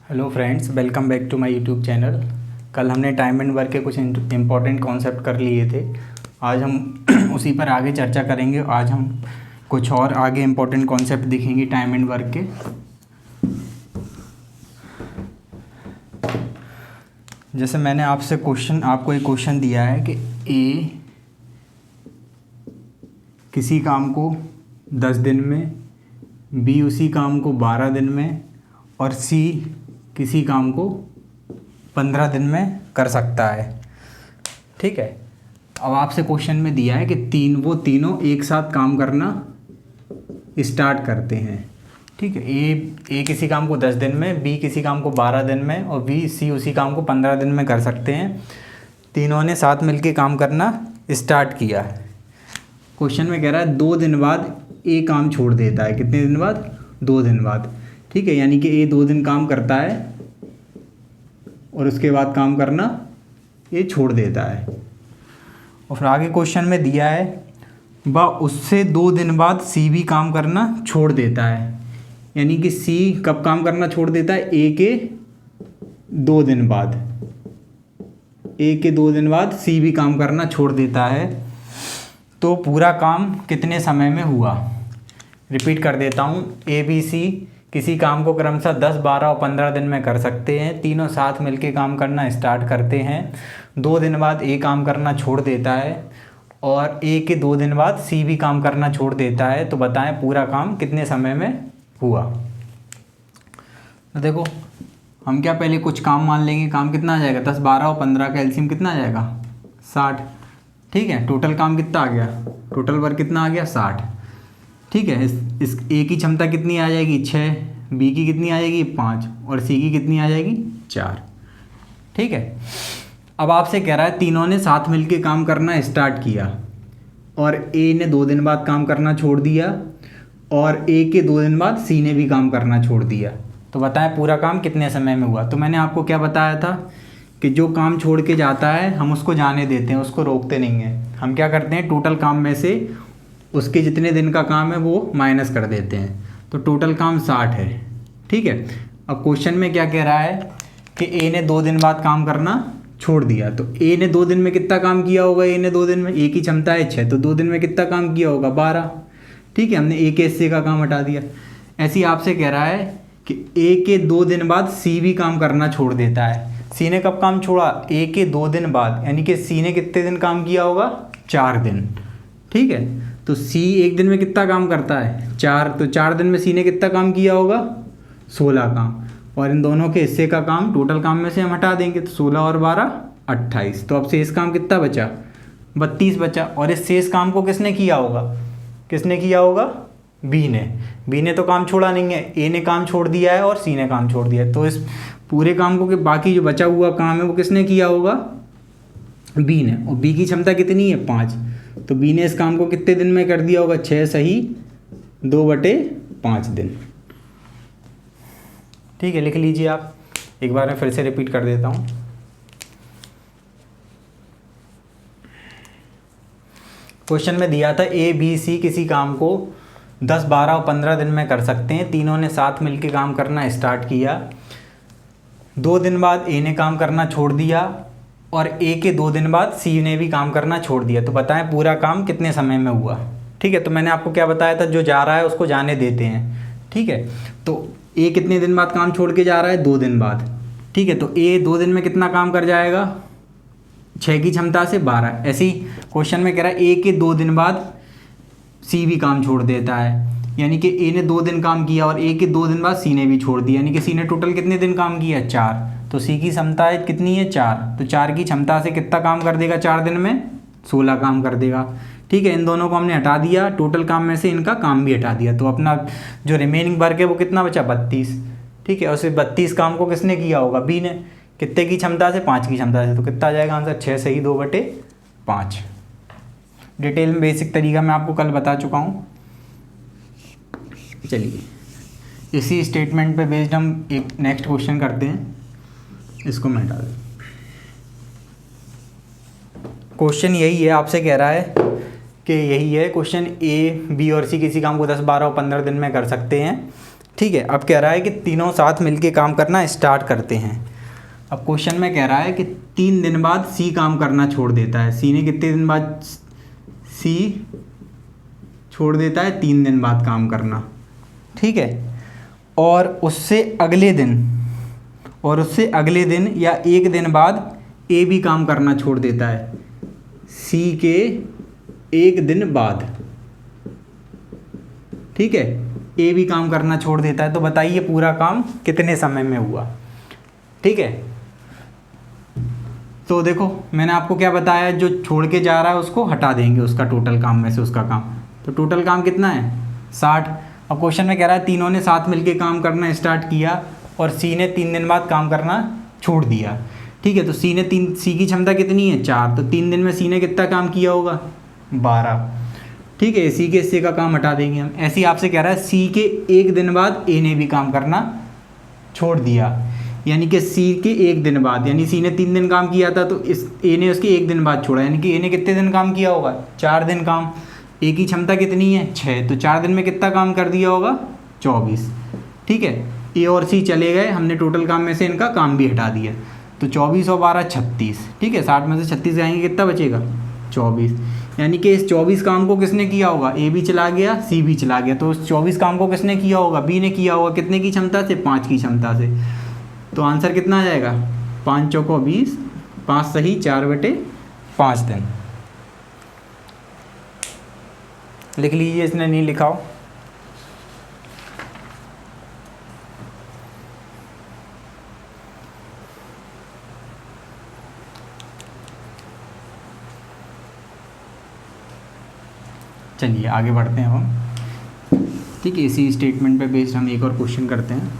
Hello friends, welcome back to my YouTube channel. कल हमने time and work के कुछ इम्पोर्टेंट कॉन्सेप्ट कर लिए थे। आज हम उसी पर आगे चर्चा करेंगे। आज हम कुछ और आगे इम्पोर्टेंट कॉन्सेप्ट देखेंगे टाइम एंड वर्क के। जैसे मैंने आपको एक क्वेश्चन दिया है कि ए किसी काम को 10 दिन में, बी उसी काम को 12 दिन में और सी किसी काम को 15 दिन में कर सकता है। ठीक है। अब आपसे क्वेश्चन में दिया है कि वो तीनों एक साथ काम करना स्टार्ट करते हैं। ठीक है। ए किसी काम को 10 दिन में, बी किसी काम को 12 दिन में और सी उसी काम को 15 दिन में कर सकते हैं। तीनों ने साथ मिलके काम करना स्टार्ट किया। क्वेश्चन में कह रहा है 2 दिन बाद ए काम छोड़ देता है। कितने दिन बाद? 2 दिन बाद। ठीक है, यानी कि ए 2 दिन काम करता है और उसके बाद काम करना ये छोड़ देता है। और फिर आगे क्वेश्चन में दिया है उससे 2 दिन बाद सी भी काम करना छोड़ देता है। यानी कि सी कब काम करना छोड़ देता है? ए के 2 दिन बाद। ए के 2 दिन बाद सी भी काम करना छोड़ देता है। तो पूरा काम कितने समय में हुआ? रिपीट कर देता हूँ। ए बी सी किसी काम को क्रमशः 10, 12 और 15 दिन में कर सकते हैं। तीनों साथ मिलके काम करना स्टार्ट करते हैं। 2 दिन बाद ए काम करना छोड़ देता है और ए के 2 दिन बाद सी भी काम करना छोड़ देता है। तो बताएं पूरा काम कितने समय में हुआ? तो देखो, हम क्या पहले कुछ काम मान लेंगे। काम कितना आ जाएगा? 10, 12 और 15 का एलसीएम कितना आ जाएगा? 60। ठीक है। टोटल काम कितना आ गया? टोटल वर्क कितना आ गया? 60। ठीक है। इस ए की क्षमता कितनी आ जाएगी? 6। बी की कितनी आ जाएगी? 5 और सी की कितनी आ जाएगी? 4। ठीक है। अब आपसे कह रहा है तीनों ने साथ मिलके काम करना स्टार्ट किया और ए ने 2 दिन बाद काम करना छोड़ दिया और ए के 2 दिन बाद सी ने भी काम करना छोड़ दिया। तो बताएं पूरा काम कितने समय में हुआ? तो मैंने आपको क्या बताया था कि जो काम छोड़ के जाता है हम उसको जाने देते हैं, उसको रोकते नहीं हैं। हम क्या करते हैं, टोटल काम में से उसके जितने दिन का काम है वो माइनस कर देते हैं। तो टोटल काम 60 है। ठीक है। अब क्वेश्चन में क्या कह रहा है कि ए ने 2 दिन बाद काम करना छोड़ दिया। तो ए ने 2 दिन में कितना काम किया होगा? ए ने 2 दिन में, ए की क्षमता है 6, तो 2 दिन में कितना काम किया होगा? 12। ठीक है, हमने ए के हिस्से का काम हटा दिया। ऐसे ही आपसे कह रहा है कि ए के 2 दिन बाद सी भी काम करना छोड़ देता है। सी ने कब काम छोड़ा? ए के 2 दिन बाद। यानी कि सी ने कितने दिन काम किया होगा? 4 दिन। ठीक है। तो सी एक दिन में कितना काम करता है? 4। तो 4 दिन में सी ने कितना काम किया होगा? 16 काम। और इन दोनों के हिस्से का काम टोटल काम में से हम हटा देंगे तो 16 और 12 28। तो अब शेष काम कितना बचा? 32 बचा। और इस शेष काम को किसने किया होगा? किसने किया होगा? बी ने। बी ने तो काम छोड़ा नहीं है, ए ने काम छोड़ दिया है और सी ने काम छोड़ दिया है। तो इस पूरे काम को बाकी जो बचा हुआ काम है वो किसने किया होगा? बी ने। और बी की क्षमता कितनी है? 5। तो बी ने इस काम को कितने दिन में कर दिया होगा? 6 सही 2/5 दिन। ठीक है, लिख लीजिए आप। एक बार मैं फिर से रिपीट कर देता हूँ। क्वेश्चन में दिया था ए बी सी किसी काम को 10, 12 और 15 दिन में कर सकते हैं। तीनों ने साथ मिलकर काम करना स्टार्ट किया। 2 दिन बाद ए ने काम करना छोड़ दिया और ए के 2 दिन बाद सी ने भी काम करना छोड़ दिया। तो बताएं पूरा काम कितने समय में हुआ? ठीक है। तो मैंने आपको क्या बताया था, जो जा रहा है उसको जाने देते हैं। ठीक है। तो ए कितने दिन बाद काम छोड़ के जा रहा है? 2 दिन बाद। ठीक है। तो ए 2 दिन में कितना काम कर जाएगा? 6 की क्षमता से 12। ऐसे ही क्वेश्चन में कह रहा है ए के 2 दिन बाद सी भी काम छोड़ देता है। यानी कि ए ने 2 दिन काम किया और ए के 2 दिन बाद सी ने भी छोड़ दिया। यानी कि सी ने टोटल कितने दिन काम किया? 4। तो सी की क्षमता कितनी है? 4। तो 4 की क्षमता से कितना काम कर देगा? 4 दिन में 16 काम कर देगा। ठीक है। इन दोनों को हमने हटा दिया, टोटल काम में से इनका काम भी हटा दिया। तो अपना जो रिमेनिंग वर्क है वो कितना बचा? 32। ठीक है। और उस 32 काम को किसने किया होगा? बी ने। कितने की क्षमता से? 5 की क्षमता से। तो कितना आ जाएगा आंसर? 6 सही 2/5। डिटेल में बेसिक तरीका मैं आपको कल बता चुका हूँ। चलिए, इसी स्टेटमेंट पे बेस्ड हम एक नेक्स्ट क्वेश्चन करते हैं। इसको मैं हटा दूँ। क्वेश्चन यही है, आपसे कह रहा है कि यही है क्वेश्चन, ए बी और सी किसी काम को 10, 12 और 15 दिन में कर सकते हैं। ठीक है, अब कह रहा है कि तीनों साथ मिलके काम करना स्टार्ट करते हैं। अब क्वेश्चन में कह रहा है कि 3 दिन बाद सी काम करना छोड़ देता है। सी ने कितने दिन बाद सी छोड़ देता है? 3 दिन बाद काम करना, ठीक है। और उससे अगले दिन या 1 दिन बाद ए भी काम करना छोड़ देता है। सी के 1 दिन बाद, ठीक है, ए भी काम करना छोड़ देता है। तो बताइए पूरा काम कितने समय में हुआ, ठीक है। तो देखो मैंने आपको क्या बताया, जो छोड़ के जा रहा है उसको हटा देंगे उसका टोटल काम में से, उसका काम। तो टोटल काम कितना है? 60। अब क्वेश्चन में कह रहा है तीनों ने साथ मिलके काम करना स्टार्ट किया और सी ने 3 दिन बाद काम करना छोड़ दिया, ठीक है। तो सी की क्षमता कितनी है? 4। तो 3 दिन में सी ने कितना काम किया होगा? 12, ठीक है। सी के हिस्से का काम हटा देंगे हम। ऐसे ही आपसे कह रहा है सी के 1 दिन बाद ए ने भी काम करना छोड़ दिया, यानी कि सी के 1 दिन बाद, यानी सी ने 3 दिन काम किया था तो इस ए ने उसके 1 दिन बाद छोड़ा, यानी कि ए ने कितने दिन काम किया होगा? 4 दिन काम। ए की क्षमता कितनी है? 6। तो 4 दिन में कितना काम कर दिया होगा? 24, ठीक है। ए और सी चले गए, हमने टोटल काम में से इनका काम भी हटा दिया। तो 24 और 12 36, ठीक है। 60 में से 36 जाएंगे, कितना बचेगा? 24। यानी कि इस 24 काम को किसने किया होगा? ए भी चला गया, सी भी चला गया। तो उस 24 काम को किसने किया होगा? बी ने किया होगा। कितने की क्षमता से? 5 की क्षमता से। तो आंसर कितना आ जाएगा? 5 चौको 20, 5 सही 4/5 दिन। लिख लीजिए, इसने नहीं लिखा हो। चलिए आगे बढ़ते हैं हम, ठीक है। इसी स्टेटमेंट पे बेस्ड हम एक और क्वेश्चन करते हैं।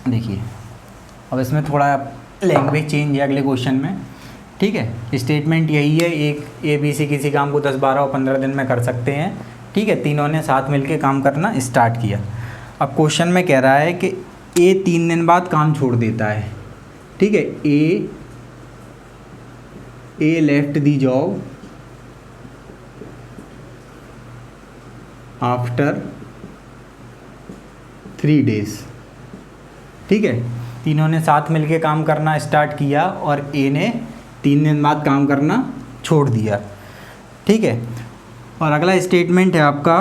देखिए अब इसमें थोड़ा लैंग्वेज चेंज है अगले क्वेश्चन में, ठीक है। स्टेटमेंट यही है, एक ए बी सी किसी काम को 10, 12 और 15 दिन में कर सकते हैं, ठीक है। तीनों ने साथ मिलके काम करना स्टार्ट किया। अब क्वेश्चन में कह रहा है कि ए 3 दिन बाद काम छोड़ देता है, ठीक है। A left the job after 3 days, ठीक है। तीनों ने साथ मिलके काम करना स्टार्ट किया और ए ने 3 दिन बाद काम करना छोड़ दिया, ठीक है। और अगला स्टेटमेंट है आपका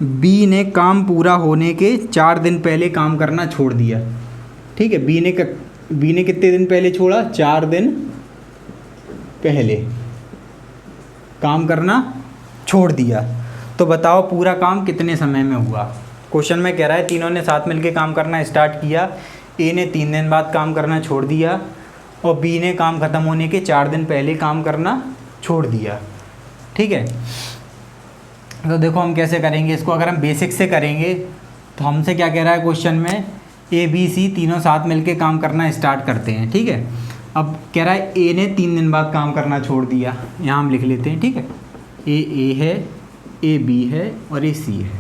बी ने काम पूरा होने के 4 दिन पहले काम करना छोड़ दिया, ठीक है। बी ने कितने दिन पहले छोड़ा? 4 दिन पहले काम करना छोड़ दिया। तो बताओ पूरा काम कितने समय में हुआ? क्वेश्चन में कह रहा है तीनों ने साथ मिलके काम करना स्टार्ट किया, ए ने 3 दिन बाद काम करना छोड़ दिया और बी ने काम ख़त्म होने के 4 दिन पहले काम करना छोड़ दिया, ठीक है। तो देखो हम कैसे करेंगे इसको। अगर हम बेसिक से करेंगे तो हमसे क्या कह रहा है क्वेश्चन में, ए बी सी तीनों साथ मिलके काम करना स्टार्ट करते हैं, ठीक है। अब कह रहा है ए ने 3 दिन बाद काम करना छोड़ दिया, यहाँ हम लिख लेते हैं, ठीक है। ए है, ए बी है और ए सी है,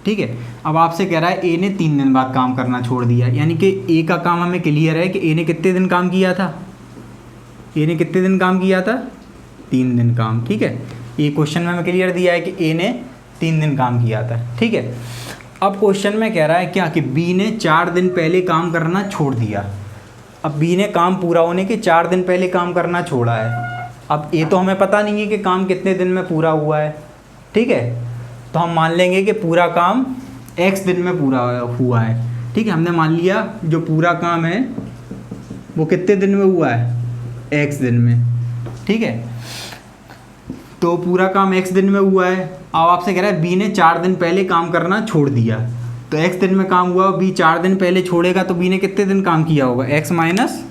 ठीक है। अब आपसे कह रहा है ए ने 3 दिन बाद काम करना छोड़ दिया, यानी कि ए का काम हमें क्लियर है कि ए ने कितने दिन काम किया था? ए ने कितने दिन काम किया था? 3 दिन काम, ठीक है। ये क्वेश्चन में हमें क्लियर दिया है कि ए ने 3 दिन काम किया था, ठीक है। अब क्वेश्चन में कह रहा है क्या कि बी ने 4 दिन पहले काम करना छोड़ दिया। अब बी ने काम पूरा होने के 4 दिन पहले काम करना छोड़ा है। अब ए तो हमें पता नहीं है कि काम कितने दिन में पूरा हुआ है, ठीक है। तो हम मान लेंगे कि पूरा काम x दिन में पूरा हुआ है, ठीक है। हमने मान लिया जो पूरा काम है वो कितने दिन में हुआ है? x दिन में, ठीक है। तो पूरा काम x दिन में हुआ है। अब आपसे कह रहा है बी ने 4 दिन पहले काम करना छोड़ दिया, तो x दिन में काम हुआ, बी 4 दिन पहले छोड़ेगा तो बी ने कितने दिन काम किया होगा? x माइनस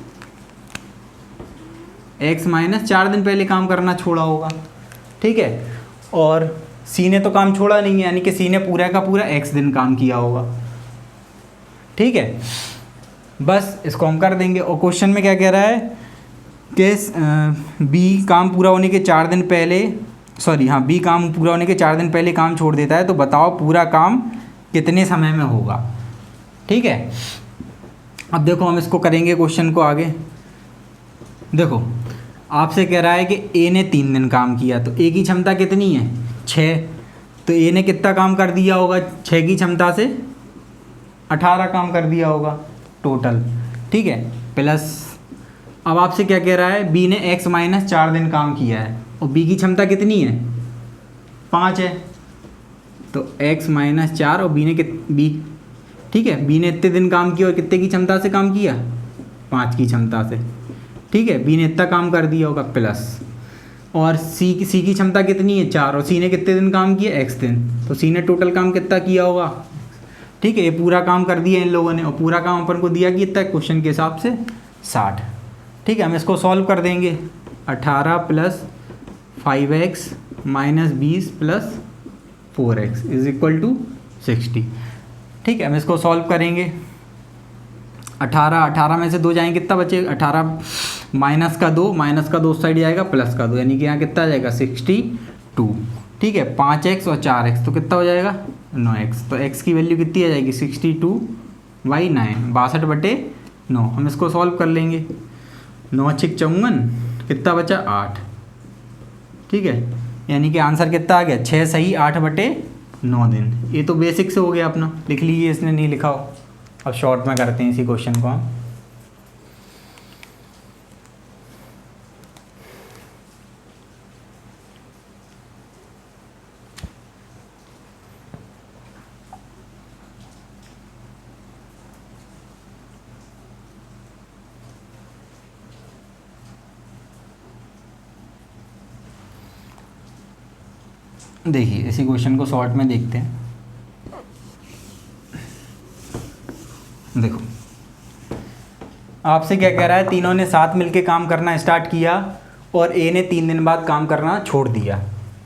4 दिन पहले काम करना छोड़ा होगा, ठीक है। और सी ने तो काम छोड़ा नहीं है, यानी कि सी ने पूरा का पूरा x दिन काम किया होगा, ठीक है। बस इसको हम कर देंगे। और क्वेश्चन में क्या कह रहा है कि बी काम पूरा होने के 4 दिन पहले बी काम पूरा होने के 4 दिन पहले काम छोड़ देता है। तो बताओ पूरा काम कितने समय में होगा, ठीक है। अब देखो हम इसको करेंगे क्वेश्चन को आगे। देखो आपसे कह रहा है कि ए ने 3 दिन काम किया, तो ए की क्षमता कितनी है? 6। तो ए ने कितना काम कर दिया होगा, 6 की क्षमता से 18 काम कर दिया होगा टोटल, ठीक है। प्लस अब आपसे क्या कह रहा है, बी ने x माइनस 4 दिन काम किया है और बी की क्षमता कितनी है, 5 है। तो x माइनस 4 और बी ने बी, ठीक है, बी ने इतने दिन काम किया और कितने की क्षमता से काम किया, 5 की क्षमता से, ठीक है। बी ने इतना काम कर दिया होगा प्लस, और सी की क्षमता कितनी है, 4, और सी ने कितने दिन काम किया, x दिन, तो सी ने टोटल काम कितना किया होगा, ठीक है। ये पूरा काम कर दिया इन लोगों ने और पूरा काम अपन को दिया कि इतना क्वेश्चन के हिसाब से 60, ठीक है। हम इसको सॉल्व कर देंगे, 18 plus 5x minus 20 plus 4x is equal to 60, ठीक है। हम इसको सॉल्व करेंगे, 18 में से 2 जाएंगे कितना बचे, 18 माइनस का 2 उस साइड जाएगा, प्लस का 2, यानी कि यहाँ कितना आ जाएगा 62, ठीक है। 5x और 4x तो कितना हो जाएगा 9x, तो x की वैल्यू कितनी आ जाएगी 62/9, 62/9। हम इसको सॉल्व कर लेंगे, 9 × 54 कितना बचा 8, ठीक है। यानी कि आंसर कितना आ गया 6 सही 8/9 दिन। ये तो बेसिक से हो गया अपना, लिख लीजिए, इसने नहीं लिखा हो। अब शॉर्ट में करते हैं इसी क्वेश्चन को हम। देखिए इसी क्वेश्चन को शॉर्ट में देखते हैं। देखो आपसे क्या कह रहा है, तीनों ने साथ मिलके काम करना स्टार्ट किया और ए ने 3 दिन बाद काम करना छोड़ दिया,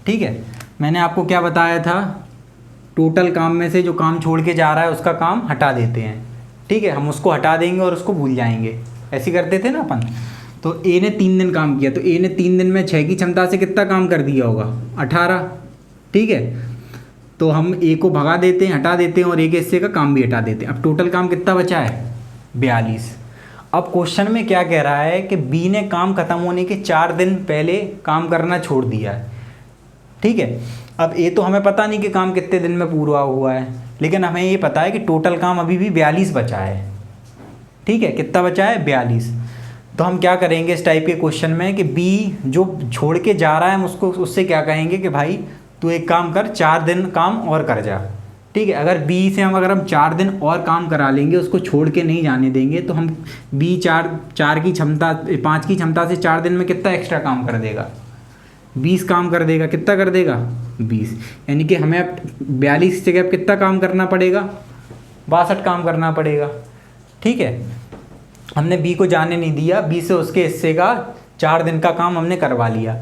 ठीक है। मैंने आपको क्या बताया था, टोटल काम में से जो काम छोड़ के जा रहा है उसका काम हटा देते हैं, ठीक है। हम उसको हटा देंगे और उसको भूल जाएंगे, ऐसे करते थे ना अपन। तो ए ने 3 दिन काम किया, तो ए ने 3 दिन में 6 की क्षमता से कितना काम कर दिया होगा 18, ठीक है। तो हम ए को भगा देते हैं, हटा देते हैं, और ए के हिस्से का काम भी हटा देते हैं। अब टोटल काम कितना बचा है 42। अब क्वेश्चन में क्या कह रहा है कि बी ने काम खत्म होने के 4 दिन पहले काम करना छोड़ दिया है, ठीक है। अब ए तो हमें पता नहीं कि काम कितने दिन में पूरा हुआ है, लेकिन हमें ये पता है कि टोटल काम अभी भी 42 बचा है, ठीक है। कितना बचा है 42। तो हम क्या करेंगे इस टाइप के क्वेश्चन में कि बी जो छोड़ के जा रहा है हम उसको उससे क्या कहेंगे कि भाई तू एक काम कर, 4 दिन काम और कर जा, ठीक है। अगर बी से अगर हम 4 दिन और काम करा लेंगे, उसको छोड़ के नहीं जाने देंगे, तो हम बी 4 की क्षमता 5 की क्षमता से 4 दिन में कितना एक्स्ट्रा काम कर देगा, 20 काम कर देगा। कितना कर देगा 20, यानी कि हमें अब 42 जगह कितना काम करना पड़ेगा 62 काम करना पड़ेगा, ठीक है। हमने बी को जाने नहीं दिया, बी से उसके हिस्से का 4 दिन का काम हमने करवा लिया,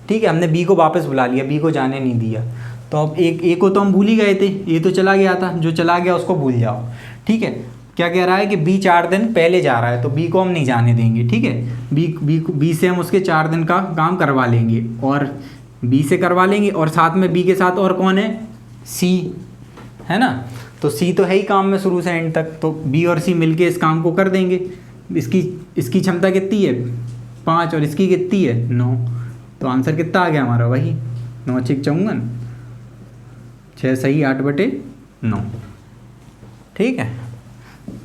ठीक है। हमने बी को वापस बुला लिया, बी को जाने नहीं दिया। तो अब ए को तो हम भूल ही गए थे, ये तो चला गया था, जो चला गया उसको भूल जाओ, ठीक है। क्या कह रहा है कि बी 4 दिन पहले जा रहा है, तो बी को हम नहीं जाने देंगे, ठीक है। बी से हम उसके 4 दिन का काम करवा लेंगे, और बी से करवा लेंगे, और साथ में बी के साथ और कौन है, सी है ना। तो सी तो है ही काम में शुरू से एंड तक, तो बी और सी मिलके इस काम को कर देंगे। इसकी क्षमता कितनी है 5 और इसकी कितनी है 9, तो आंसर कितना आ गया हमारा वही 9 × 54, 6 सही 8/9, ठीक है।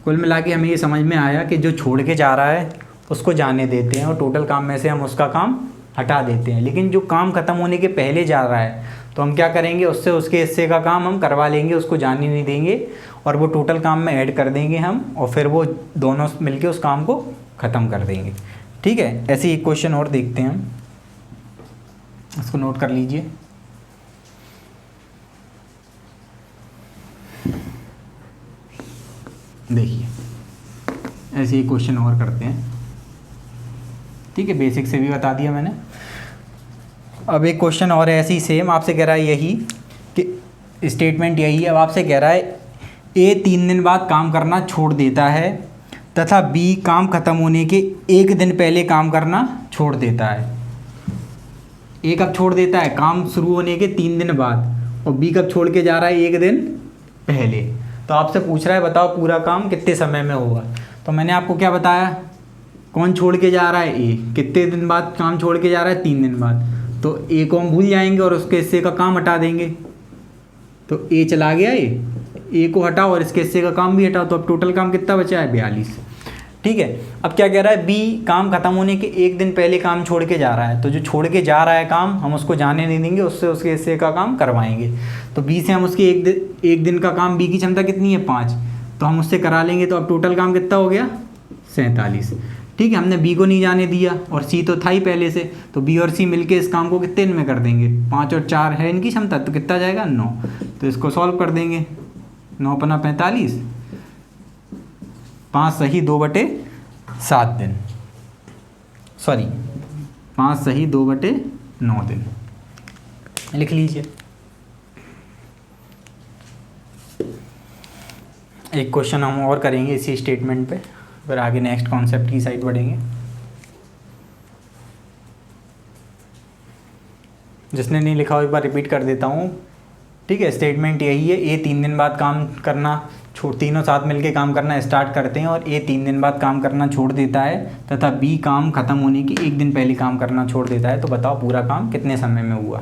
कुल मिला के हमें ये समझ में आया कि जो छोड़ के जा रहा है उसको जाने देते हैं और टोटल काम में से हम उसका काम हटा देते हैं, लेकिन जो काम ख़त्म होने के पहले जा रहा है तो हम क्या करेंगे, उससे उसके हिस्से का काम हम करवा लेंगे, उसको जाने नहीं देंगे, और वो टोटल काम में ऐड कर देंगे हम, और फिर वो दोनों मिलके उस काम को ख़त्म कर देंगे, ठीक है। ऐसे ही एक क्वेश्चन और देखते हैं हम, इसको नोट कर लीजिए। देखिए ऐसे ही क्वेश्चन और करते हैं, ठीक है। बेसिक से भी बता दिया मैंने। अब एक क्वेश्चन और है ऐसे ही सेम, आपसे कह रहा है यही कि स्टेटमेंट यही है। अब आपसे कह रहा है ए 3 दिन बाद काम करना छोड़ देता है तथा बी काम खत्म होने के 1 दिन पहले काम करना छोड़ देता है। ए कब छोड़ देता है, काम शुरू होने के 3 दिन बाद, और बी कब छोड़ के जा रहा है 1 दिन पहले। तो आपसे पूछ रहा है बताओ पूरा काम कितने समय में होगा। तो मैंने आपको क्या बताया, कौन छोड़ के जा रहा है ए, कितने दिन बाद काम छोड़ के जा रहा है 3 दिन बाद। तो ए को हम भूल जाएंगे और उसके हिस्से का काम हटा देंगे, तो ए चला गया, ए को हटाओ और इसके हिस्से का काम भी हटाओ, तो अब टोटल काम कितना बचा है 42। ठीक है, अब क्या कह रहा है, बी काम खत्म होने के एक दिन पहले काम छोड़ के जा रहा है, तो जो छोड़ के जा रहा है काम हम उसको जाने नहीं देंगे, उससे उसके हिस्से का काम करवाएंगे। तो बी से हम उसके एक दिन का काम, बी की क्षमता कितनी है 5, तो हम उससे करा लेंगे। तो अब टोटल काम कितना हो गया 47। ठीक है, हमने बी को नहीं जाने दिया और सी तो था ही पहले से, तो बी और सी मिलके इस काम को कितने दिन में कर देंगे, 5 और 4 है इनकी क्षमता, तो कितना जाएगा 9। तो इसको सॉल्व कर देंगे, 9 पना 45, 5 सही 2/7 दिन, सॉरी 5 सही 2/9 दिन लिख लीजिए। एक क्वेश्चन हम और करेंगे इसी स्टेटमेंट पे, फिर आगे नेक्स्ट कॉन्सेप्ट की साइड बढ़ेंगे। जिसने नहीं लिखा हो एक बार रिपीट कर देता हूँ। ठीक है, स्टेटमेंट यही है, ए 3 दिन बाद काम करना तीनों साथ मिलके काम करना स्टार्ट करते हैं और ए 3 दिन बाद काम करना छोड़ देता है, तथा बी काम खत्म होने के एक दिन पहले काम करना छोड़ देता है। तो बताओ पूरा काम कितने समय में हुआ।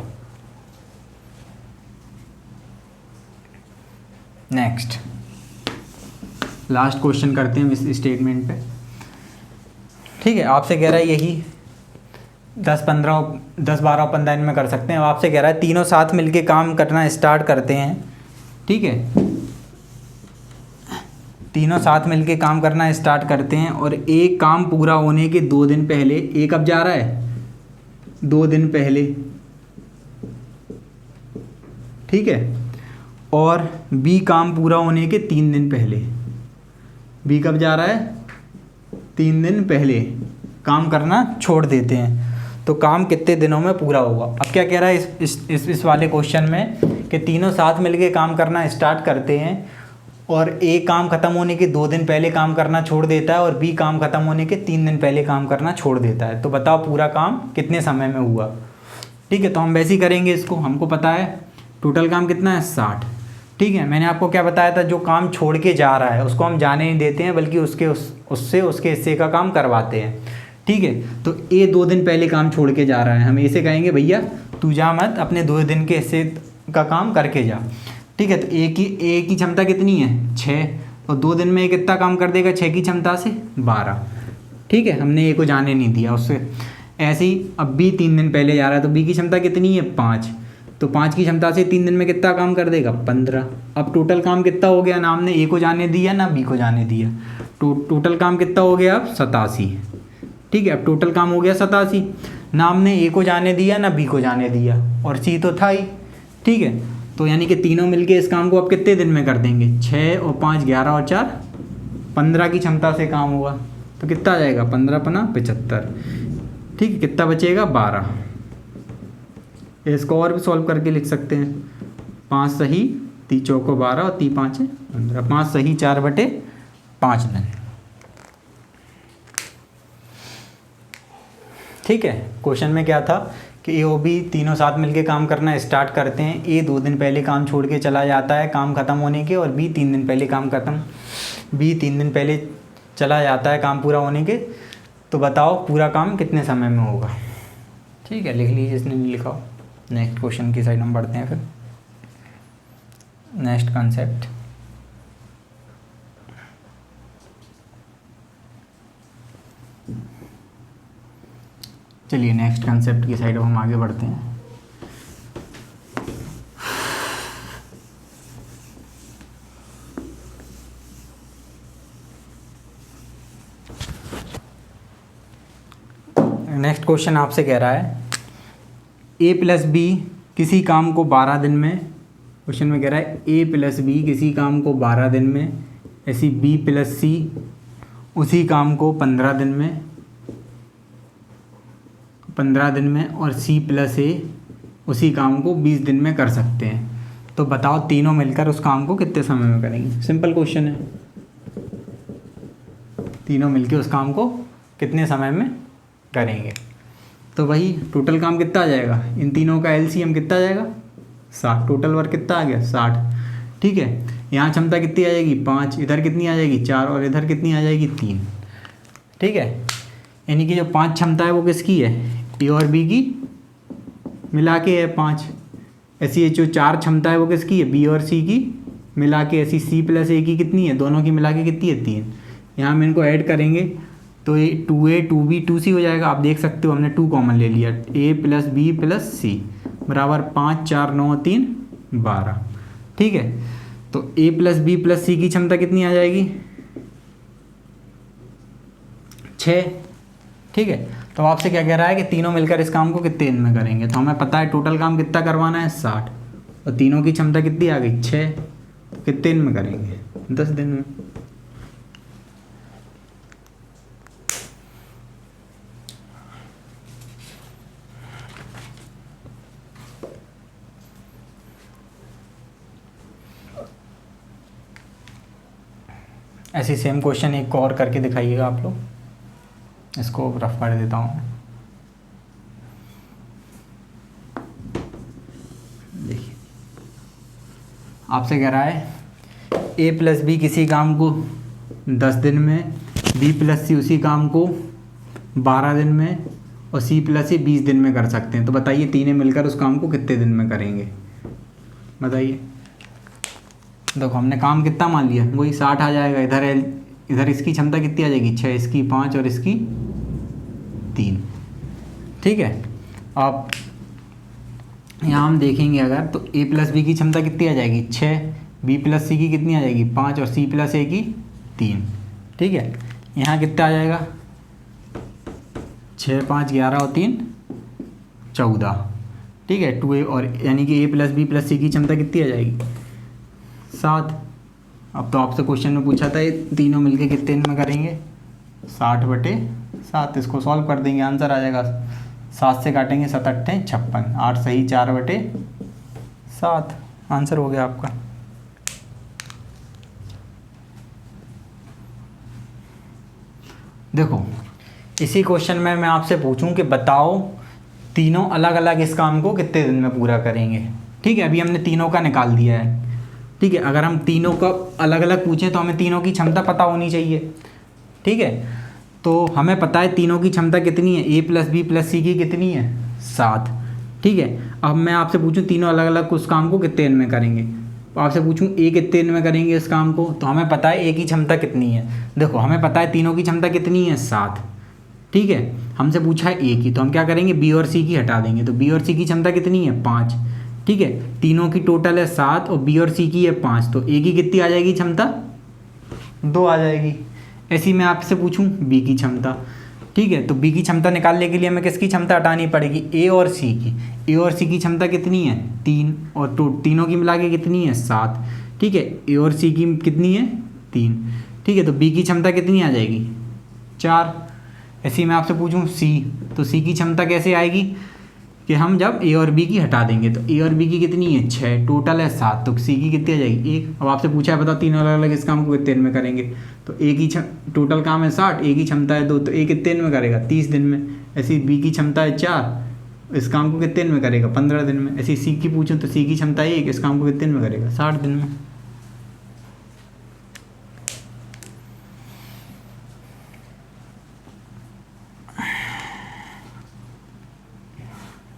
नेक्स्ट लास्ट क्वेश्चन करते हैं इस स्टेटमेंट पे। ठीक है, आपसे कह रहा है यही 10, 12, 15 दिन में कर सकते हैं। अब आपसे कह रहा है तीनों साथ मिलके काम करना स्टार्ट करते हैं। ठीक है, तीनों साथ मिलके काम करना स्टार्ट करते हैं और एक काम पूरा होने के 2 दिन पहले, एक अब जा रहा है 2 दिन पहले, ठीक है, और बी काम पूरा होने के 3 दिन पहले। बी कब जा रहा है 3 दिन पहले काम करना छोड़ देते हैं, तो काम कितने दिनों में पूरा होगा। अब क्या कह रहा है इस वाले क्वेश्चन में कि तीनों साथ मिलके काम करना स्टार्ट करते हैं और ए काम खत्म होने के 2 दिन पहले काम करना छोड़ देता है और बी काम खत्म होने के 3 दिन पहले काम करना छोड़ देता है। तो बताओ पूरा काम कितने समय में हुआ। ठीक है, तो हम वैसे ही करेंगे इसको, हमको पता है टोटल काम कितना है 60। ठीक है, मैंने आपको क्या बताया था, जो काम छोड़ के जा रहा है उसको हम जाने नहीं देते हैं, बल्कि उससे उसके हिस्से का काम करवाते हैं। ठीक है, तो ए 2 दिन पहले काम छोड़ के जा रहा है, हम ए से कहेंगे भैया तू जा मत, अपने 2 दिन के हिस्से का काम करके जा। ठीक है, तो ए की क्षमता कितनी है 6, और 2 दिन में ए कितना काम कर देगा 6 की क्षमता से 12। ठीक है, हमने ए को जाने नहीं दिया उससे। ऐसे ही अब बी 3 दिन पहले जा रहा है, तो बी की क्षमता कितनी है 5, तो 5 की क्षमता से 3 दिन में कितना काम कर देगा 15। अब टोटल काम कितना हो गया, ना हमने ए को जाने दिया ना बी को जाने दिया, टोटल काम कितना हो गया अब 87। ठीक है, अब टोटल काम हो गया 87, ना हमने ए को जाने दिया ना बी को जाने दिया और सी तो था ही। ठीक है, तो यानी कि तीनों मिलके इस काम को अब कितने दिन में कर देंगे, 6 और 5 11 और 4 15 की क्षमता से काम हुआ, तो कितना आ जाएगा 15 पना 75। ठीक है, कितना बचेगा 12। इसको और भी सॉल्व करके लिख सकते हैं, 5 सही 3 चौको 12 और 3 5 15, 5 सही 4/5 दिन। ठीक है, क्वेश्चन में क्या था कि ए और बी तीनों साथ मिलके काम करना स्टार्ट करते हैं। ए 2 दिन पहले काम छोड़ के चला जाता है काम ख़त्म होने के, और बी 3 दिन पहले चला जाता है काम पूरा होने के। तो बताओ पूरा काम कितने समय में होगा। ठीक है, लिख लीजिए जिसने नहीं लिखा हो। नेक्स्ट क्वेश्चन की साइड हम बढ़ते हैं, फिर नेक्स्ट कंसेप्ट। चलिए नेक्स्ट कंसेप्ट की साइड हम आगे बढ़ते हैं। नेक्स्ट क्वेश्चन आपसे कह रहा है ए प्लस बी किसी काम को 12 दिन में, क्वेश्चन में कह रहा है ए प्लस बी किसी काम को 12 दिन में, ऐसी बी प्लस सी उसी काम को 15 दिन में और सी प्लस ए उसी काम को 20 दिन में कर सकते हैं। तो बताओ तीनों मिलकर उस काम को कितने समय में करेंगे। सिंपल क्वेश्चन है, तीनों मिलकर उस काम को कितने समय में करेंगे। तो वही टोटल काम कितना आ जाएगा, इन तीनों का एलसीएम कितना आ जाएगा 60। टोटल वर्क कितना आ गया 60। ठीक है, यहाँ क्षमता कितनी आ जाएगी 5, इधर कितनी आ जाएगी 4 और इधर कितनी आ जाएगी 3। ठीक है, यानी कि जो 5 क्षमता है वो किसकी है, ए और बी की मिला के है 5। ऐसी ये जो 4 क्षमता है वो किसकी है, बी और सी की मिला के। ऐसी सी प्लस ए की कितनी है, दोनों की मिला के कितनी है, 3। यहाँ हम इनको ऐड करेंगे तो ये 2a 2b 2c हो जाएगा। आप देख सकते हो हमने 2 कॉमन ले लिया, a प्लस बी प्लस सी बराबर 5 4 9 3 12। ठीक है, तो a प्लस बी प्लस सी की क्षमता कितनी आ जाएगी, 6। ठीक है, तो आपसे क्या कह रहा है कि तीनों मिलकर इस काम को कितने दिन में करेंगे। तो हमें पता है टोटल काम कितना करवाना है, 60, और तीनों की क्षमता कितनी आ गई, 6। तो कितने दिन में करेंगे, 10 दिन में। ऐसी सेम क्वेश्चन एक और करके दिखाइएगा आप लोग। इसको रफ कर देता हूँ। देखिए आपसे कह रहा है a प्लस बी किसी काम को 10 दिन में, b प्लस सी उसी काम को 12 दिन में, और c प्लस सी 20 दिन में कर सकते हैं। तो बताइए तीनों मिलकर उस काम को कितने दिन में करेंगे, बताइए। देखो हमने काम कितना मान लिया, वही 60 आ जाएगा। इधर इसकी क्षमता कितनी आ जाएगी, 6, इसकी 5 और इसकी 3। ठीक है, अब यहाँ हम देखेंगे अगर तो a प्लस बी की क्षमता कितनी आ जाएगी, 6, b प्लस सी की कितनी आ जाएगी, 5 और c प्लस ए की 3। ठीक है, यहाँ कितना आ जाएगा, 6 5 11 और 3 14। ठीक है, 2a और यानी कि a प्लस बी प्लस सी की क्षमता कितनी आ जाएगी, 7। अब तो आपसे क्वेश्चन में पूछा था ये तीनों मिलके कितने दिन में करेंगे, 60/7। इसको सॉल्व कर देंगे, आंसर आ जाएगा 7 से काटेंगे 7 8 56, 8 सही 4/7, आंसर हो गया आपका। देखो इसी क्वेश्चन में मैं आपसे पूछूं कि बताओ तीनों अलग अलग इस काम को कितने दिन में पूरा करेंगे। ठीक है, अभी हमने तीनों का निकाल दिया है। ठीक है, अगर हम तीनों का अलग अलग पूछें तो हमें तीनों की क्षमता पता होनी चाहिए। ठीक है, तो हमें पता है तीनों की क्षमता कितनी है, a प्लस बी प्लस सी की कितनी है, 7। ठीक है, अब मैं आपसे पूछूं तीनों अलग अलग उस काम को कितने दिन में करेंगे। आपसे पूछूं a कितने दिन में करेंगे इस काम को, तो हमें पता है a की क्षमता कितनी है। देखो हमें पता है तीनों की क्षमता कितनी है, 7। ठीक है, हमसे पूछा है a की, तो हम क्या करेंगे, b और c की हटा देंगे। तो b और c की क्षमता कितनी है, 5। ठीक है, तीनों की टोटल है 7 और b और c की है 5, तो a की कितनी आ जाएगी क्षमता, 2 आ जाएगी। ऐसी मैं आपसे पूछूं b की क्षमता। ठीक है, तो b की क्षमता निकालने के लिए हमें किसकी क्षमता हटानी पड़ेगी, a और c की। a और c की क्षमता कितनी है, 3, और तीनों की मिला के कितनी है, 7। ठीक है, a और c की कितनी है, 3। ठीक है, तो b की क्षमता कितनी आ जाएगी, 4। ऐसी मैं आपसे पूछूं c, तो c की क्षमता कैसे आएगी कि हम जब a और b की हटा देंगे। तो a और b की कितनी है, 6, टोटल है 7, तो c की कितनी आ जाएगी, 1। अब आपसे पूछा है बताओ तीनों अलग अलग इस काम को कितने दिन में करेंगे। तो a की टोटल काम है 60, a की क्षमता है 2, तो a कितने दिन में करेगा, 30 दिन में। ऐसी b की क्षमता है 4, इस काम को कितने दिन में करेगा, 15 दिन में। ऐसी c की पूछूँ तो c की क्षमता 1, इस काम को कितने दिन में करेगा, 60 दिन में।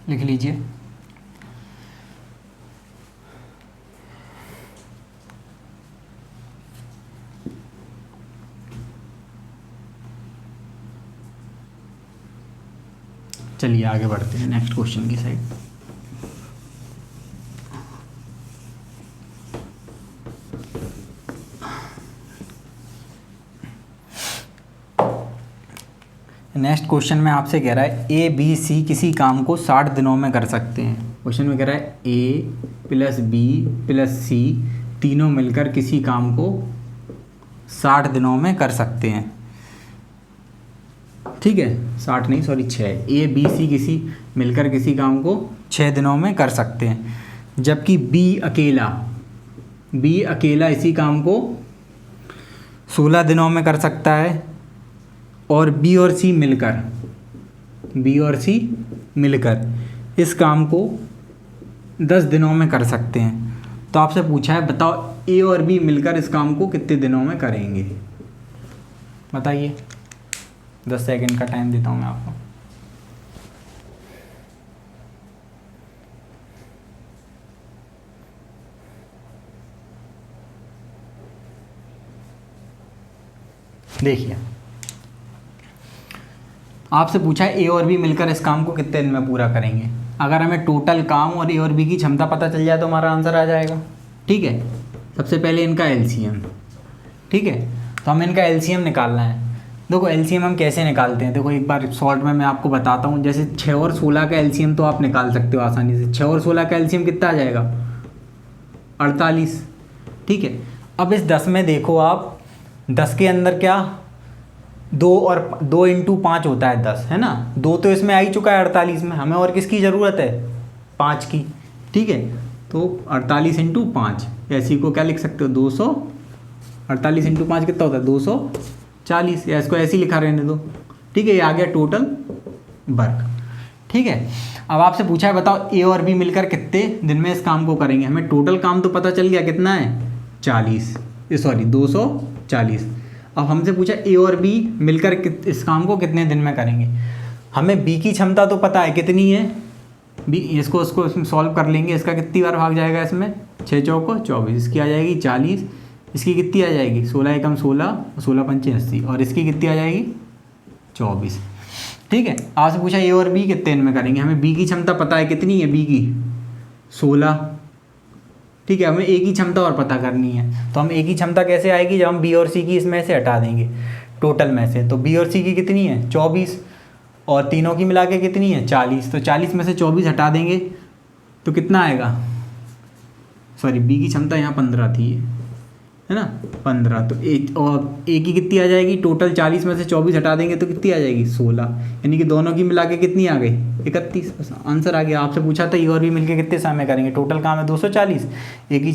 लिख लीजिए। चलिए आगे बढ़ते हैं नेक्स्ट क्वेश्चन की साइड। नेक्स्ट क्वेश्चन में आपसे कह रहा है ए बी सी किसी काम को 60 दिनों में कर सकते हैं। क्वेश्चन में कह रहा है ए प्लस बी प्लस सी तीनों मिलकर किसी काम को 60 दिनों में कर सकते हैं। ठीक है, 60 नहीं सॉरी 6। ए बी सी किसी मिलकर किसी काम को 6 दिनों में कर सकते हैं, जबकि बी अकेला इसी काम को 16 दिनों में कर सकता है, और बी और सी मिलकर इस काम को 10 दिनों में कर सकते हैं। तो आपसे पूछा है बताओ ए और बी मिलकर इस काम को कितने दिनों में करेंगे, बताइए। 10 सेकंड का टाइम देता हूँ मैं आपको। देखिए आपसे पूछा है ए और बी मिलकर इस काम को कितने दिन में पूरा करेंगे। अगर हमें टोटल काम और ए और बी की क्षमता पता चल जाए तो हमारा आंसर आ जाएगा। ठीक है, सबसे पहले इनका एलसीएम। ठीक है, तो हमें इनका एलसीएम निकालना है। देखो एलसीएम हम कैसे निकालते हैं, देखो एक बार शॉर्ट में मैं आपको बताता हूँ। जैसे 6 और 16 का एलसीएम तो आप निकाल सकते हो आसानी से। 6 और 16 का एलसीएम कितना आ जाएगा? 48। ठीक है, अब इस 10 में देखो आप, 10 के अंदर क्या 2 और 2 × 5 होता है 10, है ना। 2 तो इसमें आ ही चुका है 48 में, हमें और किसकी ज़रूरत है? 5 की। ठीक है, तो 48 × 5, ऐसी को क्या लिख सकते हो? 200। 48 × 5 कितना होता है? 240, या इसको ऐसे ही लिखा रहने दो। ठीक है, ये आ गया टोटल वर्क। ठीक है, अब आपसे पूछा है बताओ ए और बी मिलकर कितने दिन में इस काम को करेंगे। हमें टोटल काम तो पता चल गया कितना है? 240। अब हमसे पूछा ए और बी मिलकर इस काम को कितने दिन में करेंगे। हमें बी की क्षमता तो पता है कितनी है, बी इसको इसमें सॉल्व कर लेंगे। इसका कितनी बार भाग जाएगा इसमें? 6 चौको 24, इसकी आ जाएगी 40, इसकी कितनी आ जाएगी? 16 एकम 16, 16 पंचे 80, और इसकी कितनी आ जाएगी? 24। ठीक है, आपसे पूछा ए और बी कितने दिन में करेंगे। हमें बी की क्षमता पता है कितनी है, बी की 16। ठीक है, हमें ए की क्षमता और पता करनी है। तो हम ए की क्षमता कैसे आएगी? जब हम बी और सी की इसमें से हटा देंगे टोटल में से। तो बी और सी की कितनी है? 24, और तीनों की मिला के कितनी है? 40। तो 40 में से 24 हटा देंगे तो कितना आएगा? सॉरी, बी की क्षमता यहाँ 15 थी, है ना, 15। तो ए की कितनी आ जाएगी? टोटल 40 में से 24 हटा देंगे तो कितनी आ जाएगी? 16। यानी कि दोनों की मिला के कितनी आ गई? 31। बस आंसर आ गया। आपसे पूछा था ए और बी मिलके कितने समय में करेंगे। टोटल काम है 240, ए की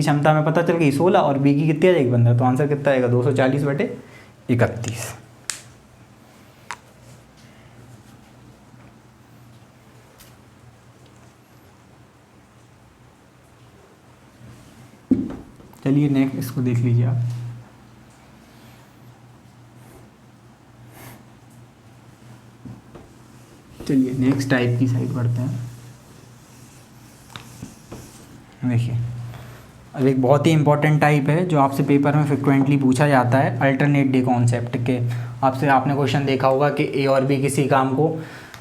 क्षमता में पता चल गई 16, और बी की कितनी आ जाएगी? 15। तो आंसर कितना आएगा? 240/31। चलिए नेक्स्ट इसको देख लीजिए आप। चलिए नेक्स्ट टाइप की साइड बढ़ते हैं। देखिए अब एक बहुत ही इंपॉर्टेंट टाइप है जो आपसे पेपर में फ्रिक्वेंटली पूछा जाता है, अल्टरनेट डे कॉन्सेप्ट के। आपने क्वेश्चन देखा होगा कि ए और बी किसी काम को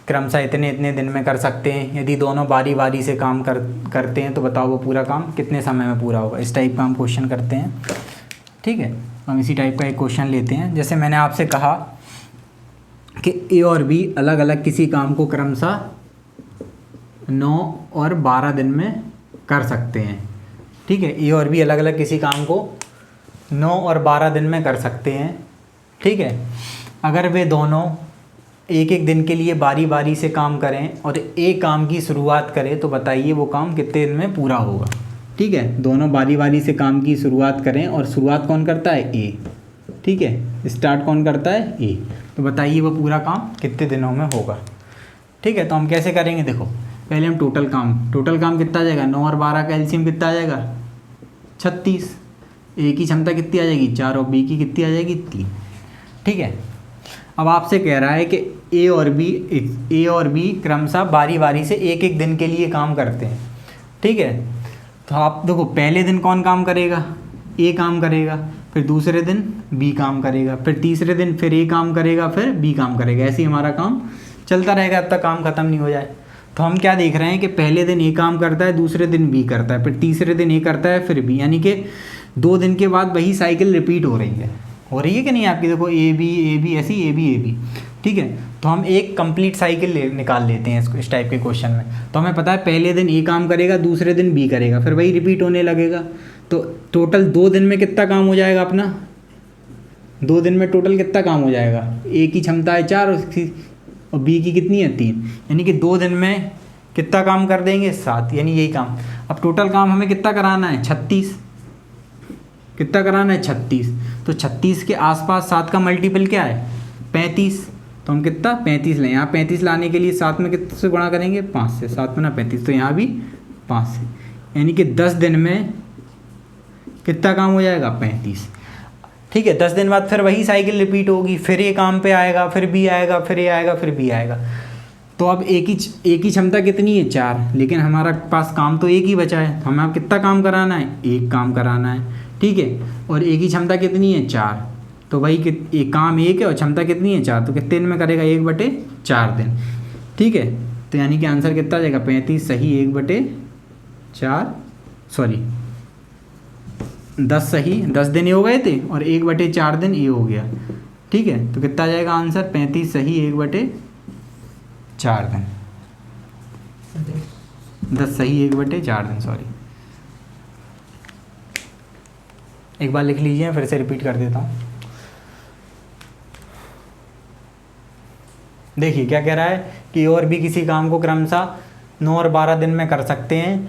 क्रमशः इतने इतने दिन में कर सकते हैं। यदि दोनों बारी बारी से काम करते हैं तो बताओ वो पूरा काम कितने समय में पूरा होगा। इस टाइप का हम क्वेश्चन करते हैं। ठीक है, हम इसी टाइप का एक क्वेश्चन लेते हैं। जैसे मैंने आपसे कहा कि ए और बी अलग अलग किसी काम को क्रमशः 9 और 12 दिन में कर सकते हैं। ठीक है, ए और बी अलग अलग किसी काम को 9 और 12 दिन में कर सकते हैं। ठीक है, अगर वे दोनों एक एक दिन के लिए बारी बारी से काम करें और एक काम की शुरुआत करें तो बताइए वो काम कितने दिन में पूरा होगा। ठीक है, दोनों बारी बारी से काम की शुरुआत करें और शुरुआत कौन करता है? ए। ठीक है, स्टार्ट कौन करता है? ए। तो बताइए वो पूरा काम कितने दिनों में होगा। ठीक है, तो हम कैसे करेंगे? देखो पहले हम टोटल काम कितना आ जाएगा? 9 और 12 का एलसीएम कितना आ जाएगा? 36। ए की क्षमता कितनी आ जाएगी? 4, और बी की कितनी आ जाएगी? 3। ठीक है, अब आपसे कह रहा है कि ए और बी क्रमशः बारी बारी से एक एक दिन के लिए काम करते हैं। ठीक है, तो आप देखो पहले दिन कौन काम करेगा? ए काम करेगा, फिर दूसरे दिन बी काम करेगा, फिर तीसरे दिन फिर ए काम करेगा, फिर बी काम करेगा। ऐसे ही हमारा काम चलता रहेगा जब तक काम ख़त्म नहीं हो जाए। तो हम क्या देख रहे हैं कि पहले दिन ए काम करता है, दूसरे दिन बी करता है, फिर तीसरे दिन ए करता है, फिर बी, यानी कि 2 दिन के बाद वही साइकिल रिपीट हो रही है कि नहीं आपकी। देखो ए बी ऐसी ए बी। ठीक है, तो हम एक कंप्लीट साइकिल निकाल लेते हैं इस टाइप के क्वेश्चन में। तो हमें पता है पहले दिन ए काम करेगा, दूसरे दिन बी करेगा, फिर वही रिपीट होने लगेगा। तो टोटल 2 दिन में कितना काम हो जाएगा अपना? 2 दिन में टोटल कितना काम हो जाएगा? ए की क्षमता है 4 और बी की कितनी है? 3। यानी कि 2 दिन में कितना काम कर देंगे? 7। यानी यही काम। अब टोटल काम हमें कितना कराना है? 36। कितना कराना है? 36। तो 36 के आसपास 7 का मल्टीपल क्या है? 35। तो हम कितना? 35 लें। यहाँ 35 लाने के लिए 7 में कितने से गुणा करेंगे? 5 से। 7 में ना 35, तो यहाँ भी 5 से। यानी कि 10 दिन में कितना काम हो जाएगा? 35। ठीक है, 10 दिन बाद फिर वही साइकिल रिपीट होगी। फिर ए काम पे आएगा, फिर बी आएगा, फिर ए आएगा, फिर बी आएगा। तो अब ए की क्षमता कितनी है? 4, लेकिन हमारा पास काम तो एक ही बचा है। हमें अब कितना काम कराना है? एक काम कराना है। ठीक है, और ए की क्षमता कितनी है? 4, तो वही एक काम 1 है और क्षमता कितनी है 4, तो कितने दिन में करेगा 1/4 दिन। ठीक है, तो यानी कि आंसर कितना आ जाएगा 35 सही 1/4, सॉरी 10 सही, 10 दिन ये हो गए थे और 1/4 दिन ये हो गया। ठीक है, तो कितना आ जाएगा आंसर 35 सही 1/4 दिन, 10 सही 1/4 दिन, सॉरी। एक बार लिख लीजिए, फिर से रिपीट कर देता हूँ। देखिए क्या कह रहा है कि और भी किसी काम को क्रमशः 9 और 12 दिन में कर सकते हैं।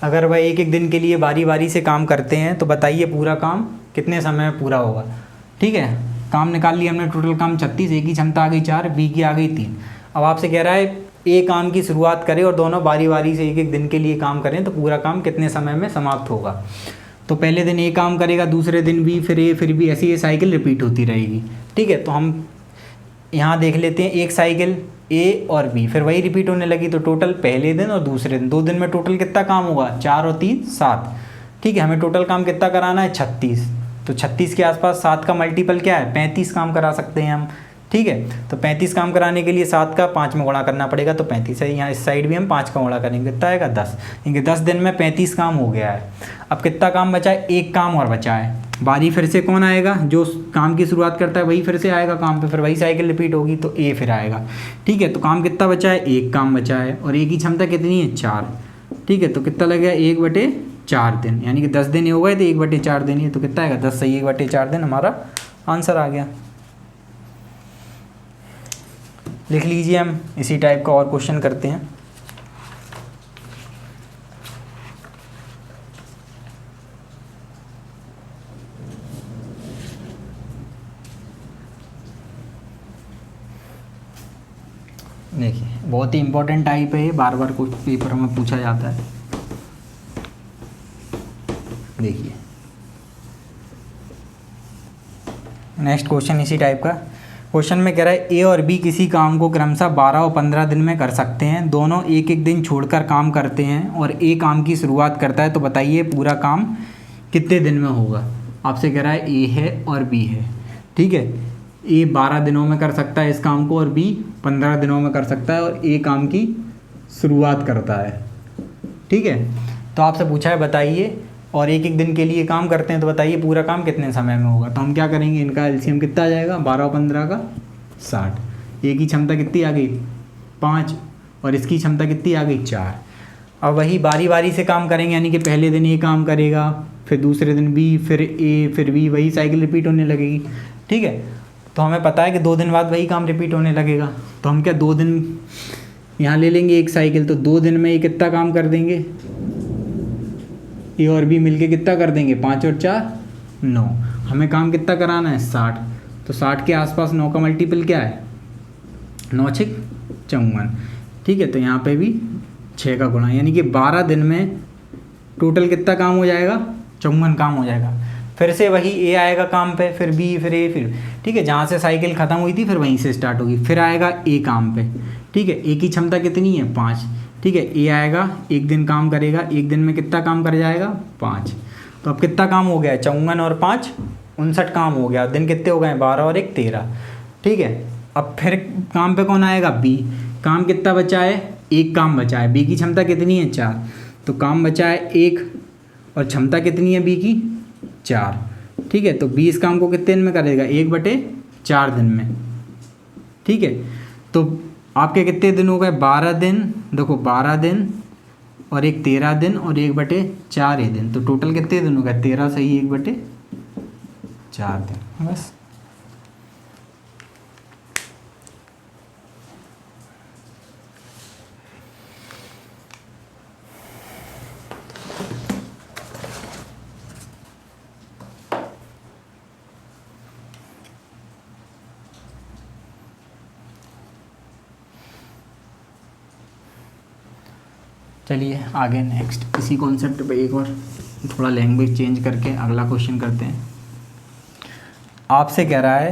अगर वह एक एक दिन के लिए बारी बारी से काम करते हैं तो बताइए पूरा काम कितने समय में पूरा होगा। ठीक है, काम निकाल लिया हमने, टोटल काम 36, ए की क्षमता आ गई 4, बी की आ गई 3। अब आपसे कह रहा है ए काम की शुरुआत करें और दोनों बारी बारी से एक एक दिन के लिए काम करें तो पूरा काम कितने समय में समाप्त होगा। तो पहले दिन ए काम करेगा, दूसरे दिन बी, फिर ए, फिर बी, ऐसी ये साइकिल रिपीट होती रहेगी। ठीक है, तो हम यहाँ देख लेते हैं एक साइकिल ए और बी, फिर वही रिपीट होने लगी, तो टोटल पहले दिन और दूसरे दिन, 2 दिन में टोटल कितना काम होगा 4 और 3 7। ठीक है, हमें टोटल काम कितना कराना है 36, तो 36 के आसपास 7 का मल्टीपल क्या है 35 काम करा सकते हैं हम। ठीक है, तो 35 काम कराने के लिए 7 का 5 में गुणा करना पड़ेगा, तो 35 है। यहाँ इस साइड भी हम 5 का गुणा करेंगे, कितना आएगा 10, क्योंकि 10 दिन में 35 काम हो गया है। अब कितना काम बचा है, एक काम और बचा है। बारी फिर से कौन आएगा, जो काम की शुरुआत करता है वही फिर से आएगा काम पे, फिर वही साइकिल रिपीट होगी, तो ए फिर आएगा। ठीक है, तो काम कितना बचा है, एक काम बचा है और ए की क्षमता कितनी है 4। ठीक है, तो कितना लगेगा 1/4 दिन, यानी कि 10 दिन ये हो गए थे 1/4 दिन, ये तो कितना आएगा 10 सही 1/4 दिन, हमारा आंसर आ गया। लिख लीजिए, हम इसी टाइप का और क्वेश्चन करते हैं। देखिए बहुत ही इंपॉर्टेंट टाइप है ये, बार बार कुछ पेपर में पूछा जाता है। देखिए नेक्स्ट क्वेश्चन इसी टाइप का। क्वेश्चन में कह रहा है ए और बी किसी काम को क्रमशः 12 और 15 दिन में कर सकते हैं, दोनों एक एक दिन छोड़कर काम करते हैं और ए काम की शुरुआत करता है, तो बताइए पूरा काम कितने दिन में होगा। आपसे कह रहा है ए है और बी है। ठीक है, ए 12 दिनों में कर सकता है इस काम को और बी 15 दिनों में कर सकता है, और ए काम की शुरुआत करता है। ठीक है, तो आपसे पूछा है बताइए, और एक एक दिन के लिए काम करते हैं, तो बताइए पूरा काम कितने समय में होगा। तो हम क्या करेंगे, इनका एलसीएम कितना आ जाएगा 12 और 15 का 60। ए की क्षमता कितनी आ गई 5 और इसकी क्षमता कितनी आ गई 4। अब वही बारी बारी से काम करेंगे, यानी कि पहले दिन ए काम करेगा, फिर दूसरे दिन बी, फिर ए, फिर बी, वही साइकिल रिपीट होने लगेगी। ठीक है, तो हमें पता है कि 2 दिन बाद वही काम रिपीट होने लगेगा, तो हम क्या 2 दिन यहाँ ले लेंगे एक साइकिल, तो 2 दिन में ये कितना काम कर देंगे, ए और बी मिलके कितना कर देंगे 5 और 4 9। हमें काम कितना कराना है 60, तो 60 के आसपास 9 का मल्टीपल क्या है 9 6 54। ठीक है, तो यहाँ पे भी 6 का गुणा, यानी कि 12 दिन में टोटल कितना काम हो जाएगा 54 काम हो जाएगा। फिर से वही ए आएगा काम पे, फिर बी, फिर ए, फिर ठीक है, जहाँ से साइकिल ख़त्म हुई थी फिर वहीं से स्टार्ट होगी, फिर आएगा ए काम पे। ठीक है, ए की क्षमता कितनी है 5। ठीक है, ए आएगा एक दिन काम करेगा, एक दिन में कितना काम कर जाएगा 5। तो अब कितना काम हो गया 54 और 5 59 काम हो गया। दिन कितने हो गए 12 और 1 13। ठीक है, अब फिर काम पे कौन आएगा बी। काम कितना बचा है, एक काम बचा है। बी की क्षमता कितनी है 4, तो काम बचा है 1 और क्षमता कितनी है बी की 4। ठीक है, तो बी इस काम को कितने दिन में करेगा 1/4 दिन में। ठीक है, तो आपके कितने दिन हो गए 12 दिन, देखो 12 दिन और एक 13 दिन और 1/4 दिन, तो टोटल कितने दिन हो गए 13 सही 1/4 दिन बस। चलिए आगे नेक्स्ट इसी कॉन्सेप्ट पे एक और थोड़ा लैंग्वेज चेंज करके अगला क्वेश्चन करते हैं। आपसे कह रहा है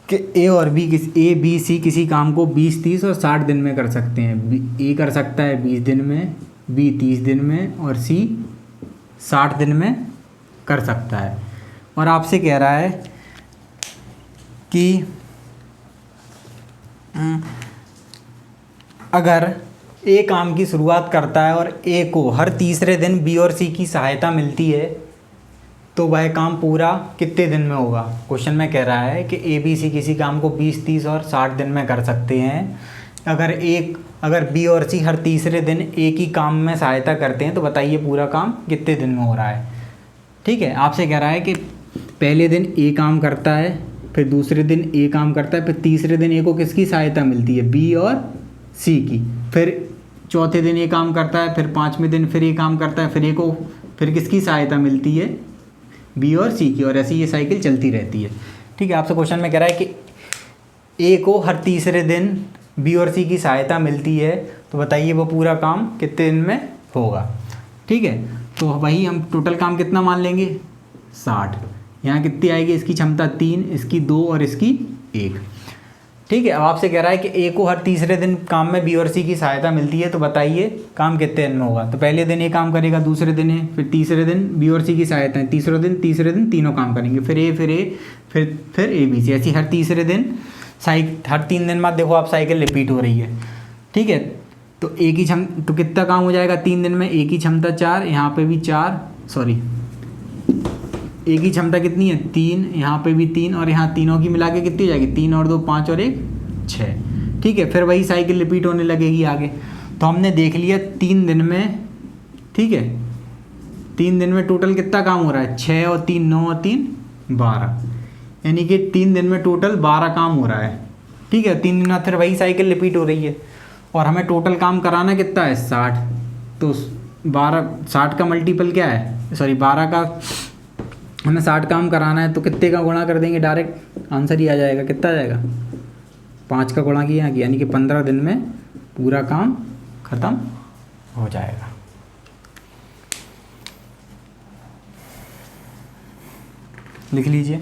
कि ए और बी ए बी सी किसी काम को 20 30 और 60 दिन में कर सकते हैं। ए कर सकता है 20 दिन में, बी 30 दिन में और सी 60 दिन में कर सकता है। और आपसे कह रहा है कि अगर ए काम की शुरुआत करता है और ए को हर तीसरे दिन बी और सी की सहायता मिलती है तो वह काम पूरा कितने दिन में होगा। क्वेश्चन में कह रहा है कि ए बी सी किसी काम को 20, 30 और 60 दिन में कर सकते हैं। अगर बी और सी हर तीसरे दिन ए की काम में सहायता करते हैं तो बताइए पूरा काम कितने दिन में हो रहा है। ठीक है, आपसे कह रहा है कि पहले दिन ए काम करता है, फिर दूसरे दिन ए काम करता है, फिर तीसरे दिन ए को किसकी सहायता मिलती है, बी और सी की, फिर चौथे दिन ए काम करता है, फिर पाँचवें दिन फिर ए काम करता है, फिर ए को फिर किसकी सहायता मिलती है, बी और सी की, और ऐसी ये साइकिल चलती रहती है। ठीक है, आपसे क्वेश्चन में कह रहा है कि ए को हर तीसरे दिन बी और सी की सहायता मिलती है तो बताइए वो पूरा काम कितने दिन में होगा। ठीक है, तो वही हम टोटल काम कितना मान लेंगे, 60। यहाँ कितनी आएगी, इसकी क्षमता 3, इसकी 2 और इसकी 1। ठीक है, अब आपसे कह रहा है कि ए को हर तीसरे दिन काम में बी और सी की सहायता मिलती है तो बताइए काम कितने दिन में होगा। तो पहले दिन ए काम करेगा, दूसरे दिन ए, फिर तीसरे दिन बी और सी की सहायता है, तीसरे दिन तीनों काम करेंगे, फिर ए बी सी, ऐसी हर तीसरे दिन हर 3 दिन बाद देखो आप साइकिल रिपीट हो रही है। ठीक है, तो तो कितना काम हो जाएगा 3 दिन में, ए की क्षमता 4, यहाँ पे भी 4, सॉरी ए की क्षमता कितनी है 3, यहाँ पे भी 3, और यहाँ तीनों की मिला के कितनी हो जाएगी, 3 और 2 5 और 1 6। ठीक है, फिर वही साइकिल रिपीट होने लगेगी आगे। तो हमने देख लिया 3 दिन में, ठीक है 3 दिन में टोटल कितना काम हो रहा है, 6 और 3 9 और 3 12, यानी कि 3 दिन में टोटल 12 काम हो रहा है। ठीक है, 3 दिन में फिर वही साइकिल रिपीट हो रही है और हमें टोटल काम कराना कितना है 60। तो 60 का मल्टीपल क्या है, सॉरी 12 का हमें 60 काम कराना है तो कितने का गुणा कर देंगे, डायरेक्ट आंसर ही आ जाएगा। कितना आ जाएगा, 5 का गुणा किया, यानी कि 15 दिन में पूरा काम ख़त्म हो जाएगा। लिख लीजिए।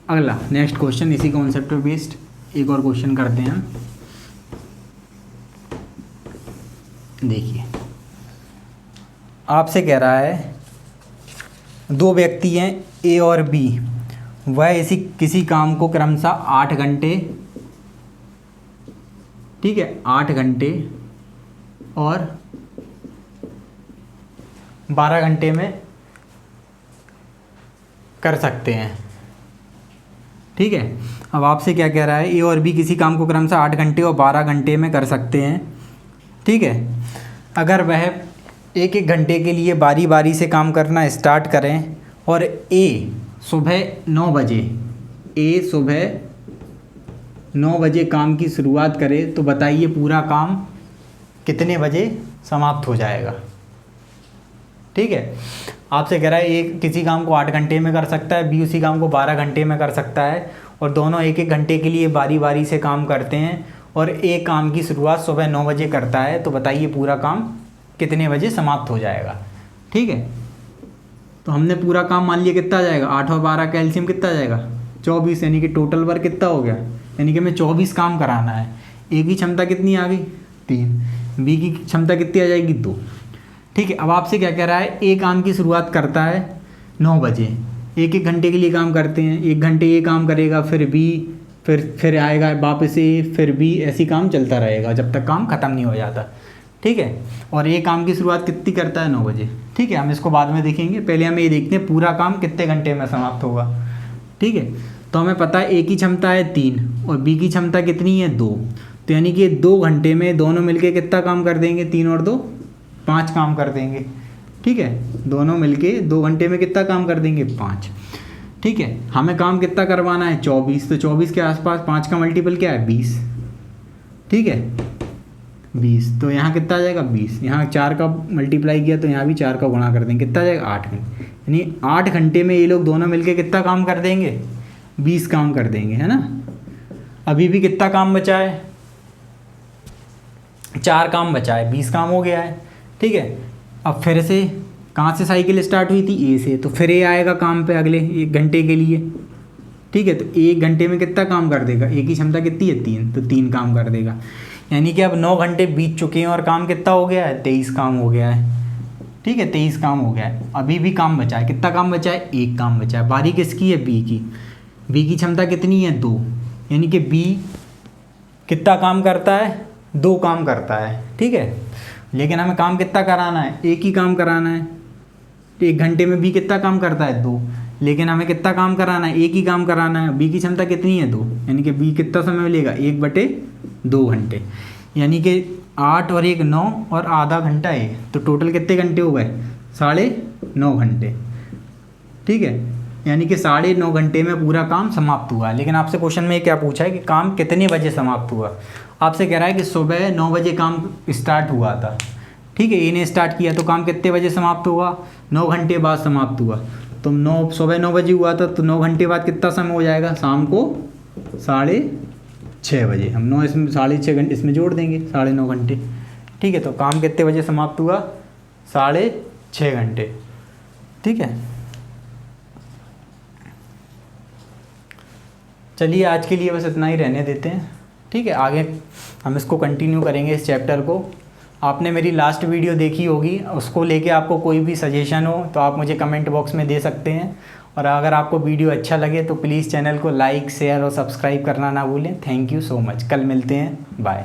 अगला नेक्स्ट क्वेश्चन, इसी कॉन्सेप्ट पे बेस्ड एक और क्वेश्चन करते हैं हम। देखिए, आपसे कह रहा है 2 व्यक्ति हैं ए और बी, वह किसी काम को क्रमशः 8 घंटे, ठीक है 8 घंटे और 12 घंटे में कर सकते हैं। ठीक है, अब आपसे क्या कह रहा है, ए और बी किसी काम को क्रमशः 8 घंटे और 12 घंटे में कर सकते हैं। ठीक है, अगर वह 1-1 घंटे के लिए बारी बारी से काम करना स्टार्ट करें और ए सुबह 9 बजे काम की शुरुआत करे तो बताइए पूरा काम कितने बजे समाप्त हो जाएगा। ठीक है, आपसे कह रहा है ए किसी काम को 8 घंटे में कर सकता है, बी उसी काम को 12 घंटे में कर सकता है और दोनों 1-1 घंटे के लिए बारी बारी से काम करते हैं और ए काम की शुरुआत सुबह 9 बजे करता है तो बताइए पूरा काम कितने बजे समाप्त हो जाएगा। ठीक है, तो हमने पूरा काम मान लिया कितना आ जाएगा, 8 और 12 का एलसीएम कितना आ जाएगा 24, यानी कि टोटल वर्क कितना हो गया, यानी कि हमें 24 काम कराना है। ए की क्षमता कितनी आ गई 3, बी की क्षमता कितनी आ जाएगी 2। ठीक है, अब आपसे क्या कह रहा है, ए काम की शुरुआत करता है 9 बजे, 1-1 घंटे के लिए काम करते हैं, 1 घंटे ये काम करेगा, फिर बी, फिर आएगा वापस ए, फिर बी, ऐसी काम चलता रहेगा जब तक काम ख़त्म नहीं हो जाता। ठीक है, और ए काम की शुरुआत कितनी करता है 9 बजे। ठीक है, हम इसको बाद में देखेंगे, पहले हम ये देखते हैं पूरा काम कितने घंटे में समाप्त होगा। ठीक है, तो हमें पता है ए की क्षमता है 3 और बी की क्षमता कितनी है 2, तो यानी कि 2 घंटे में दोनों मिलके कितना काम कर देंगे, 3 और 2 5 काम कर देंगे। ठीक है, दोनों मिलके 2 घंटे में कितना काम कर देंगे 5। ठीक है, हमें काम कितना करवाना है 24, तो 24 के आसपास 5 का मल्टीपल क्या है 20। ठीक है 20, तो यहाँ कितना आ जाएगा 20, यहाँ 4 का मल्टीप्लाई किया तो यहाँ भी 4 का गुणा कर देंगे, कितना आ जाएगा 8 घंटे, यानी 8 घंटे में ये लोग दोनों मिलके कितना काम कर देंगे 20 काम कर देंगे, है ना। अभी भी कितना काम बचा है 4 काम बचा है, 20 काम हो गया है। ठीक है, अब फिर से कहाँ से साइकिल स्टार्ट हुई थी, ए से, तो फिर ए आएगा काम पे अगले 1 घंटे के लिए। ठीक है, तो 1 घंटे में कितना काम कर देगा, ए की क्षमता कितनी है 3, तो 3 काम कर देगा। यानी कि अब 9 घंटे बीत चुके हैं और काम कितना हो गया है, 23 काम हो गया है। ठीक है, 23 काम हो गया है। अभी भी काम बचा है, कितना काम बचा है, 1 काम बचा है। बारी किसकी है, बी की। बी की क्षमता कितनी है, 2, यानी कि बी कितना काम करता है, 2 काम करता है। ठीक है, लेकिन हमें काम कितना कराना है, 1 ही काम कराना है। तो 1 घंटे में बी कितना काम करता है, 2, लेकिन हमें कितना काम कराना है, 1 ही काम कराना है। बी की क्षमता कितनी है, 2, यानी कि बी कितना समय लेगा, 1/2 घंटे। यानी कि 8 और 1 9 और आधा घंटा है, तो टोटल कितने घंटे हो गए, 9.5 घंटे। ठीक है, यानी कि 9.5 घंटे में पूरा काम समाप्त हुआ। लेकिन आपसे क्वेश्चन में क्या पूछा है कि काम कितने बजे समाप्त हुआ। आपसे कह रहा है कि सुबह 9 बजे काम स्टार्ट हुआ था। ठीक है, ए ने स्टार्ट किया तो काम कितने बजे समाप्त हुआ, 9 घंटे बाद समाप्त हुआ। तो सुबह 9 बजे हुआ था, तो 9 घंटे बाद कितना समय हो जाएगा, शाम को 6:30 बजे। हम 9 इसमें 6:30 घंटे इसमें जोड़ देंगे, 9.5 घंटे। ठीक है, तो काम कितने बजे समाप्त हुआ, 6:30 घंटे। ठीक है, चलिए आज के लिए बस इतना ही रहने देते हैं। ठीक है, आगे हम इसको कंटिन्यू करेंगे इस चैप्टर को। आपने मेरी लास्ट वीडियो देखी होगी, उसको लेके आपको कोई भी सजेशन हो तो आप मुझे कमेंट बॉक्स में दे सकते हैं। और अगर आपको वीडियो अच्छा लगे तो प्लीज़ चैनल को लाइक, शेयर और सब्सक्राइब करना ना भूलें। Thank you so much. कल मिलते हैं, बाय।